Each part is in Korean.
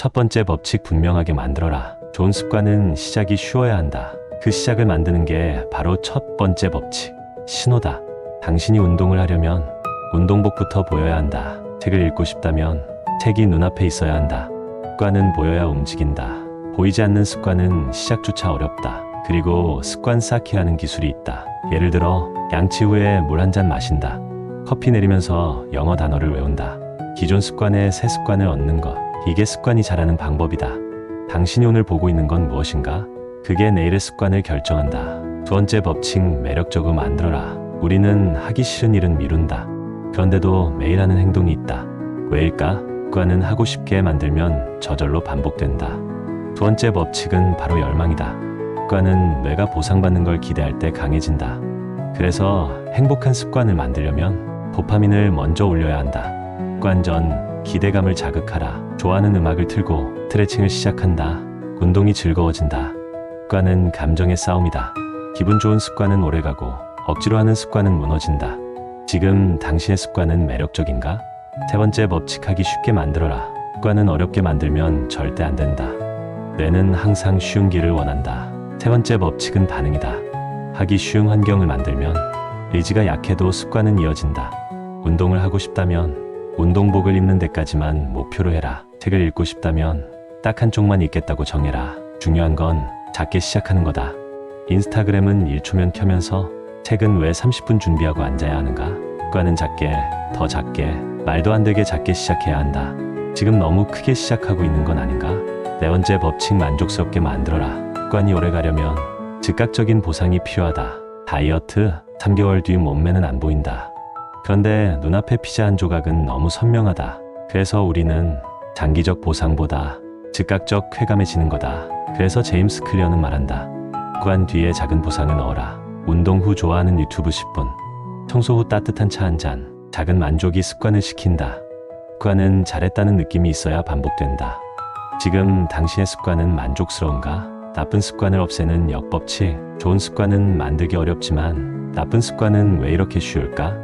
첫 번째 법칙 분명하게 만들어라. 좋은 습관은 시작이 쉬워야 한다. 그 시작을 만드는 게 바로 첫 번째 법칙. 신호다. 당신이 운동을 하려면 운동복부터 보여야 한다. 책을 읽고 싶다면 책이 눈앞에 있어야 한다. 습관은 보여야 움직인다. 보이지 않는 습관은 시작조차 어렵다. 그리고 습관 쌓기라는 기술이 있다. 예를 들어 양치 후에 물 한 잔 마신다. 커피 내리면서 영어 단어를 외운다. 기존 습관에 새 습관을 얻는 것. 이게 습관이 자라는 방법이다. 당신이 오늘 보고 있는 건 무엇인가? 그게 내일의 습관을 결정한다. 두 번째 법칙, 매력적으로 만들어라. 우리는 하기 싫은 일은 미룬다. 그런데도 매일 하는 행동이 있다. 왜일까? 습관은 하고 싶게 만들면 저절로 반복된다. 두 번째 법칙은 바로 열망이다. 습관은 뇌가 보상받는 걸 기대할 때 강해진다. 그래서 행복한 습관을 만들려면 도파민을 먼저 올려야 한다. 습관 전 기대감을 자극하라. 좋아하는 음악을 틀고 스트레칭을 시작한다. 운동이 즐거워진다. 습관은 감정의 싸움이다. 기분 좋은 습관은 오래가고 억지로 하는 습관은 무너진다. 지금 당신의 습관은 매력적인가? 세 번째 법칙, 하기 쉽게 만들어라. 습관은 어렵게 만들면 절대 안 된다. 뇌는 항상 쉬운 길을 원한다. 세 번째 법칙은 반응이다. 하기 쉬운 환경을 만들면 의지가 약해도 습관은 이어진다. 운동을 하고 싶다면 운동복을 입는 데까지만 목표로 해라. 책을 읽고 싶다면 딱 한쪽만 읽겠다고 정해라. 중요한 건 작게 시작하는 거다. 인스타그램은 1초면 켜면서 책은 왜 30분 준비하고 앉아야 하는가? 습관은 작게, 더 작게, 말도 안 되게 작게 시작해야 한다. 지금 너무 크게 시작하고 있는 건 아닌가? 네 번째 법칙, 만족스럽게 만들어라. 습관이 오래 가려면 즉각적인 보상이 필요하다. 다이어트, 3개월 뒤 몸매는 안 보인다. 그런데 눈앞에 피자 한 조각은 너무 선명하다. 그래서 우리는 장기적 보상보다 즉각적 쾌감에 지는 거다. 그래서 제임스 클리어는 말한다. 습관 뒤에 작은 보상을 넣어라. 운동 후 좋아하는 유튜브 10분, 청소 후 따뜻한 차 한 잔. 작은 만족이 습관을 시킨다. 습관은 잘했다는 느낌이 있어야 반복된다. 지금 당신의 습관은 만족스러운가? 나쁜 습관을 없애는 역법칙. 좋은 습관은 만들기 어렵지만 나쁜 습관은 왜 이렇게 쉬울까?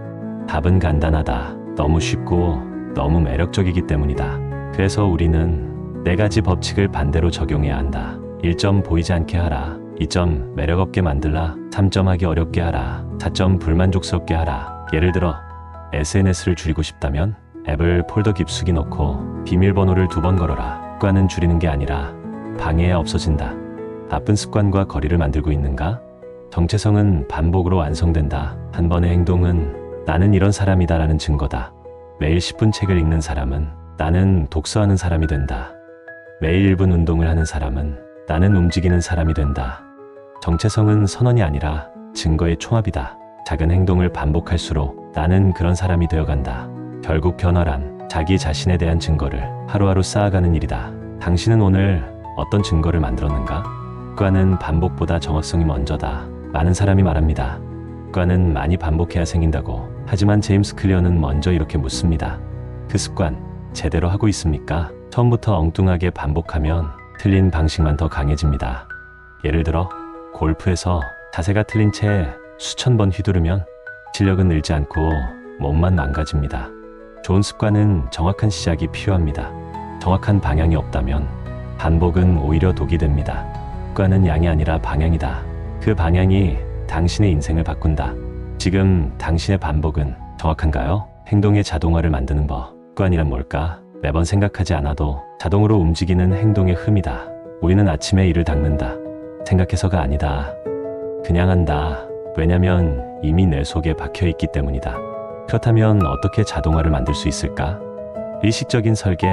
답은 간단하다. 너무 쉽고 너무 매력적이기 때문이다. 그래서 우리는 4가지 법칙을 반대로 적용해야 한다. 1점 보이지 않게 하라. 2점 매력 없게 만들라. 3점 하기 어렵게 하라. 4점 불만족스럽게 하라. 예를 들어 SNS를 줄이고 싶다면 앱을 폴더 깊숙이 넣고 비밀번호를 2번 걸어라. 습관은 줄이는 게 아니라 방해에 없어진다. 나쁜 습관과 거리를 만들고 있는가? 정체성은 반복으로 완성된다. 한 번의 행동은 나는 이런 사람이다 라는 증거다. 매일 10분 책을 읽는 사람은 나는 독서하는 사람이 된다. 매일 1분 운동을 하는 사람은 나는 움직이는 사람이 된다. 정체성은 선언이 아니라 증거의 총합이다. 작은 행동을 반복할수록 나는 그런 사람이 되어간다. 결국 변화란 자기 자신에 대한 증거를 하루하루 쌓아가는 일이다. 당신은 오늘 어떤 증거를 만들었는가? 습관은 반복보다 정확성이 먼저다. 많은 사람이 말합니다. 습관은 많이 반복해야 생긴다고. 하지만 제임스 클리어는 먼저 이렇게 묻습니다. 그 습관 제대로 하고 있습니까? 처음부터 엉뚱하게 반복하면 틀린 방식만 더 강해집니다. 예를 들어 골프에서 자세가 틀린 채 수천 번 휘두르면 실력은 늘지 않고 몸만 망가집니다. 좋은 습관은 정확한 시작이 필요합니다. 정확한 방향이 없다면 반복은 오히려 독이 됩니다. 습관은 양이 아니라 방향이다. 그 방향이 당신의 인생을 바꾼다. 지금 당신의 반복은 정확한가요? 행동의 자동화를 만드는 법. 습관이란 뭘까? 매번 생각하지 않아도 자동으로 움직이는 행동의 흠이다. 우리는 아침에 이를 닦는다. 생각해서가 아니다. 그냥 한다. 왜냐면 이미 내 속에 박혀있기 때문이다. 그렇다면 어떻게 자동화를 만들 수 있을까? 의식적인 설계,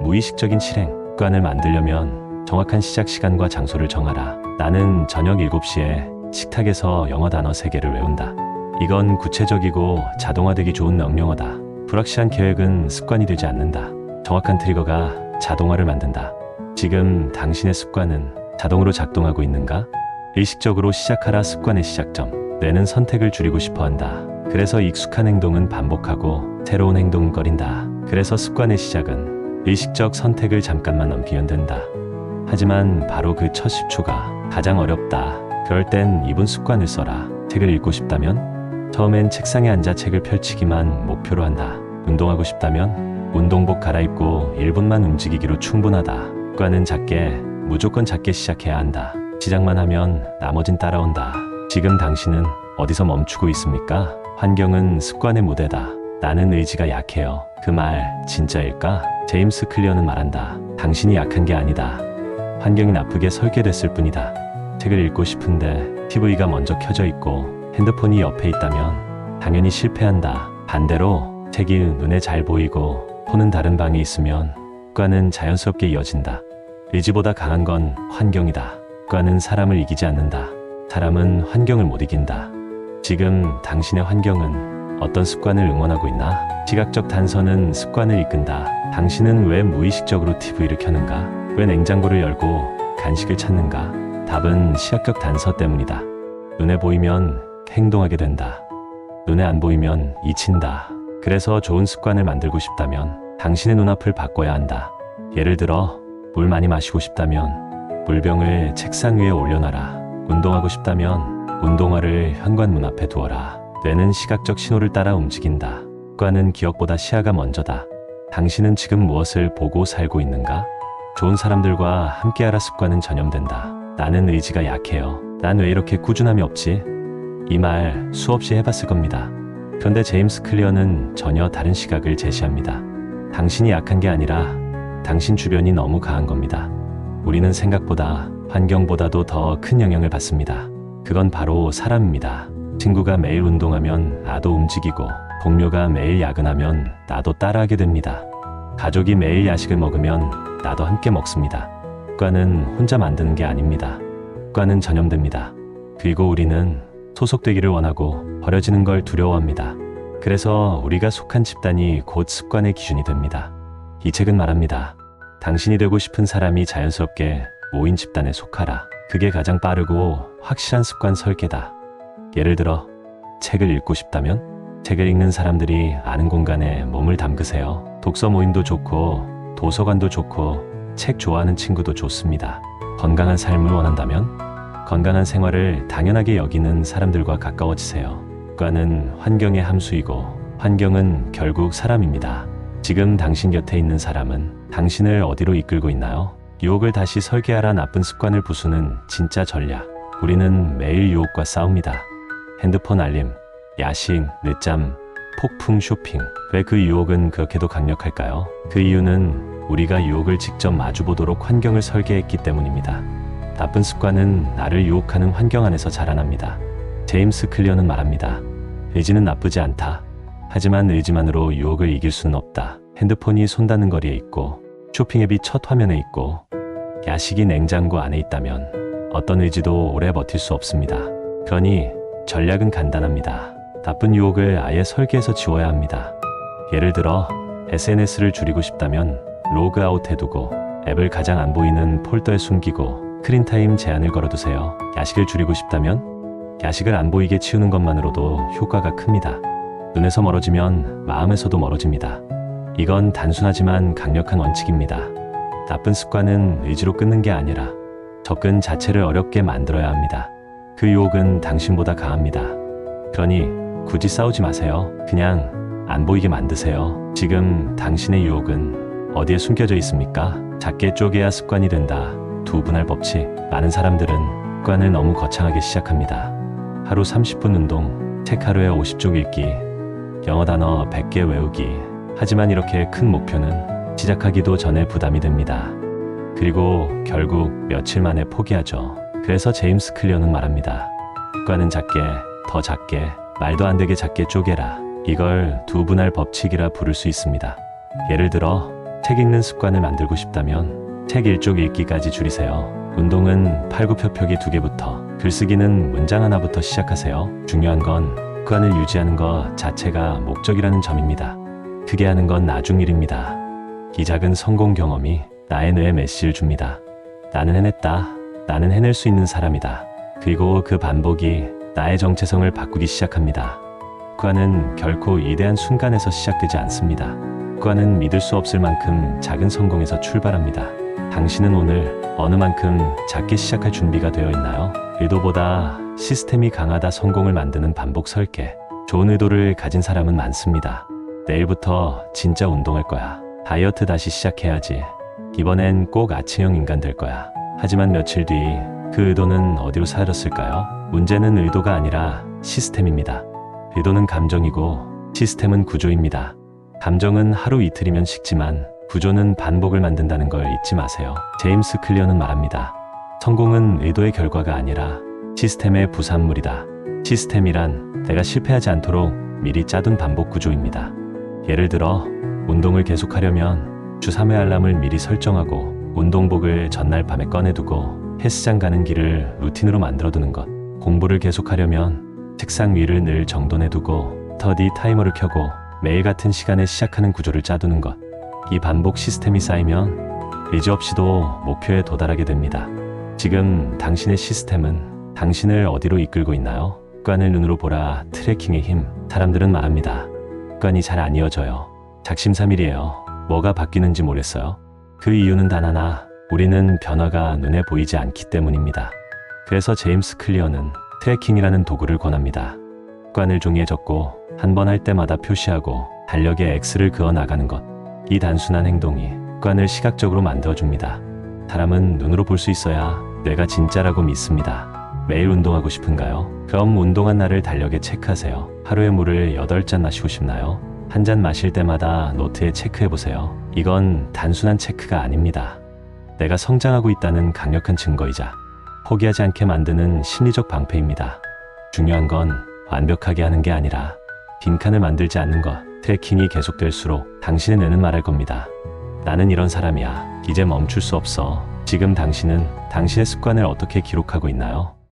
무의식적인 실행. 습관을 만들려면 정확한 시작 시간과 장소를 정하라. 나는 저녁 7시에 식탁에서 영어 단어 3개를 외운다. 이건 구체적이고 자동화되기 좋은 명령어다. 불확실한 계획은 습관이 되지 않는다. 정확한 트리거가 자동화를 만든다. 지금 당신의 습관은 자동으로 작동하고 있는가? 의식적으로 시작하라. 습관의 시작점. 뇌는 선택을 줄이고 싶어 한다. 그래서 익숙한 행동은 반복하고 새로운 행동은 꺼린다. 그래서 습관의 시작은 의식적 선택을 잠깐만 넘기면 된다. 하지만 바로 그 첫 10초가 가장 어렵다. 그럴 땐 2분 습관을 써라. 책을 읽고 싶다면 처음엔 책상에 앉아 책을 펼치기만 목표로 한다. 운동하고 싶다면 운동복 갈아입고 1분만 움직이기로 충분하다. 습관은 작게, 무조건 작게 시작해야 한다. 시작만 하면 나머진 따라온다. 지금 당신은 어디서 멈추고 있습니까? 환경은 습관의 무대다. 나는 의지가 약해요. 그 말 진짜일까? 제임스 클리어는 말한다. 당신이 약한 게 아니다. 환경이 나쁘게 설계됐을 뿐이다. 책을 읽고 싶은데 TV가 먼저 켜져 있고 핸드폰이 옆에 있다면 당연히 실패한다. 반대로 책이 눈에 잘 보이고 폰은 다른 방에 있으면 습관은 자연스럽게 이어진다. 의지보다 강한 건 환경이다. 습관은 사람을 이기지 않는다. 사람은 환경을 못 이긴다. 지금 당신의 환경은 어떤 습관을 응원하고 있나? 시각적 단서는 습관을 이끈다. 당신은 왜 무의식적으로 TV를 켜는가? 왜 냉장고를 열고 간식을 찾는가? 답은 시각적 단서 때문이다. 눈에 보이면 행동하게 된다. 눈에 안 보이면 잊힌다. 그래서 좋은 습관을 만들고 싶다면 당신의 눈앞을 바꿔야 한다. 예를 들어 물 많이 마시고 싶다면 물병을 책상 위에 올려놔라. 운동하고 싶다면 운동화를 현관문 앞에 두어라. 뇌는 시각적 신호를 따라 움직인다. 습관은 기억보다 시야가 먼저다. 당신은 지금 무엇을 보고 살고 있는가? 좋은 사람들과 함께하라. 습관은 전염된다. 나는 의지가 약해요. 난 왜 이렇게 꾸준함이 없지? 이 말 수없이 해봤을 겁니다. 그런데 제임스 클리어는 전혀 다른 시각을 제시합니다. 당신이 약한 게 아니라 당신 주변이 너무 강한 겁니다. 우리는 생각보다 환경보다도 더 큰 영향을 받습니다. 그건 바로 사람입니다. 친구가 매일 운동하면 나도 움직이고, 동료가 매일 야근하면 나도 따라하게 됩니다. 가족이 매일 야식을 먹으면 나도 함께 먹습니다. 습관은 혼자 만드는 게 아닙니다. 습관은 전염됩니다. 그리고 우리는 소속되기를 원하고 버려지는 걸 두려워합니다. 그래서 우리가 속한 집단이 곧 습관의 기준이 됩니다. 이 책은 말합니다. 당신이 되고 싶은 사람이 자연스럽게 모인 집단에 속하라. 그게 가장 빠르고 확실한 습관 설계다. 예를 들어 책을 읽고 싶다면 책을 읽는 사람들이 아는 공간에 몸을 담그세요. 독서 모임도 좋고 도서관도 좋고 책 좋아하는 친구도 좋습니다. 건강한 삶을 원한다면 건강한 생활을 당연하게 여기는 사람들과 가까워지세요. 습관은 환경의 함수이고 환경은 결국 사람입니다. 지금 당신 곁에 있는 사람은 당신을 어디로 이끌고 있나요? 유혹을 다시 설계하라. 나쁜 습관을 부수는 진짜 전략. 우리는 매일 유혹과 싸웁니다. 핸드폰 알림, 야식, 늦잠, 폭풍 쇼핑. 왜 그 유혹은 그렇게도 강력할까요? 그 이유는 우리가 유혹을 직접 마주보도록 환경을 설계했기 때문입니다. 나쁜 습관은 나를 유혹하는 환경 안에서 자라납니다. 제임스 클리어는 말합니다. 의지는 나쁘지 않다. 하지만 의지만으로 유혹을 이길 수는 없다. 핸드폰이 손 닿는 거리에 있고 쇼핑앱이 첫 화면에 있고 야식이 냉장고 안에 있다면 어떤 의지도 오래 버틸 수 없습니다. 그러니 전략은 간단합니다. 나쁜 유혹을 아예 설계해서 지워야 합니다. 예를 들어 SNS를 줄이고 싶다면 로그아웃 해두고 앱을 가장 안 보이는 폴더에 숨기고 스크린타임 제한을 걸어두세요. 야식을 줄이고 싶다면 야식을 안 보이게 치우는 것만으로도 효과가 큽니다. 눈에서 멀어지면 마음에서도 멀어집니다. 이건 단순하지만 강력한 원칙입니다. 나쁜 습관은 의지로 끊는 게 아니라 접근 자체를 어렵게 만들어야 합니다. 그 유혹은 당신보다 강합니다. 그러니 굳이 싸우지 마세요. 그냥 안 보이게 만드세요. 지금 당신의 유혹은 어디에 숨겨져 있습니까? 작게 쪼개야 습관이 된다. 두 분할 법칙. 많은 사람들은 습관을 너무 거창하게 시작합니다. 하루 30분 운동, 책 하루에 50쪽 읽기, 영어 단어 100개 외우기. 하지만 이렇게 큰 목표는 시작하기도 전에 부담이 됩니다. 그리고 결국 며칠 만에 포기하죠. 그래서 제임스 클리어는 말합니다. 습관은 작게, 더 작게, 말도 안 되게 작게 쪼개라. 이걸 두 분할 법칙이라 부를 수 있습니다. 예를 들어 책 읽는 습관을 만들고 싶다면 책 1쪽 읽기까지 줄이세요. 운동은 팔굽혀펴기 2개부터, 글쓰기는 문장 하나부터 시작하세요. 중요한 건 습관을 유지하는 것 자체가 목적이라는 점입니다. 크게 하는 건 나중 일입니다. 이 작은 성공 경험이 나의 뇌에 메시지를 줍니다. 나는 해냈다. 나는 해낼 수 있는 사람이다. 그리고 그 반복이 나의 정체성을 바꾸기 시작합니다. 습관은 결코 위대한 순간에서 시작되지 않습니다. 습관은 믿을 수 없을 만큼 작은 성공에서 출발합니다. 당신은 오늘 어느 만큼 작게 시작할 준비가 되어 있나요? 의도보다 시스템이 강하다. 성공을 만드는 반복 설계. 좋은 의도를 가진 사람은 많습니다. 내일부터 진짜 운동할 거야. 다이어트 다시 시작해야지. 이번엔 꼭 아체형 인간 될 거야. 하지만 며칠 뒤 그 의도는 어디로 사라졌을까요? 문제는 의도가 아니라 시스템입니다. 의도는 감정이고 시스템은 구조입니다. 감정은 하루 이틀이면 식지만 구조는 반복을 만든다는 걸 잊지 마세요. 제임스 클리어는 말합니다. 성공은 의도의 결과가 아니라 시스템의 부산물이다. 시스템이란 내가 실패하지 않도록 미리 짜둔 반복 구조입니다. 예를 들어 운동을 계속하려면 주 3회 알람을 미리 설정하고 운동복을 전날 밤에 꺼내두고 헬스장 가는 길을 루틴으로 만들어두는 것. 공부를 계속하려면 책상 위를 늘 정돈해두고 스터디 타이머를 켜고 매일 같은 시간에 시작하는 구조를 짜두는 것. 이 반복 시스템이 쌓이면 의지 없이도 목표에 도달하게 됩니다. 지금 당신의 시스템은 당신을 어디로 이끌고 있나요? 습관을 눈으로 보라. 트래킹의 힘. 사람들은 말합니다. 습관이 잘 안 이어져요. 작심삼일이에요. 뭐가 바뀌는지 모르겠어요. 그 이유는 단 하나. 우리는 변화가 눈에 보이지 않기 때문입니다. 그래서 제임스 클리어는 트래킹이라는 도구를 권합니다. 습관을 종이에 적고 한 번 할 때마다 표시하고 달력에 X를 그어 나가는 것. 이 단순한 행동이 습관을 시각적으로 만들어줍니다. 사람은 눈으로 볼 수 있어야 뇌가 진짜라고 믿습니다. 매일 운동하고 싶은가요? 그럼 운동한 날을 달력에 체크하세요. 하루에 물을 8잔 마시고 싶나요? 한 잔 마실 때마다 노트에 체크해보세요. 이건 단순한 체크가 아닙니다. 내가 성장하고 있다는 강력한 증거이자 포기하지 않게 만드는 심리적 방패입니다. 중요한 건 완벽하게 하는 게 아니라 빈칸을 만들지 않는 것. 트래킹이 계속될수록 당신의 뇌는 말할 겁니다. 나는 이런 사람이야. 이제 멈출 수 없어. 지금 당신은 당신의 습관을 어떻게 기록하고 있나요?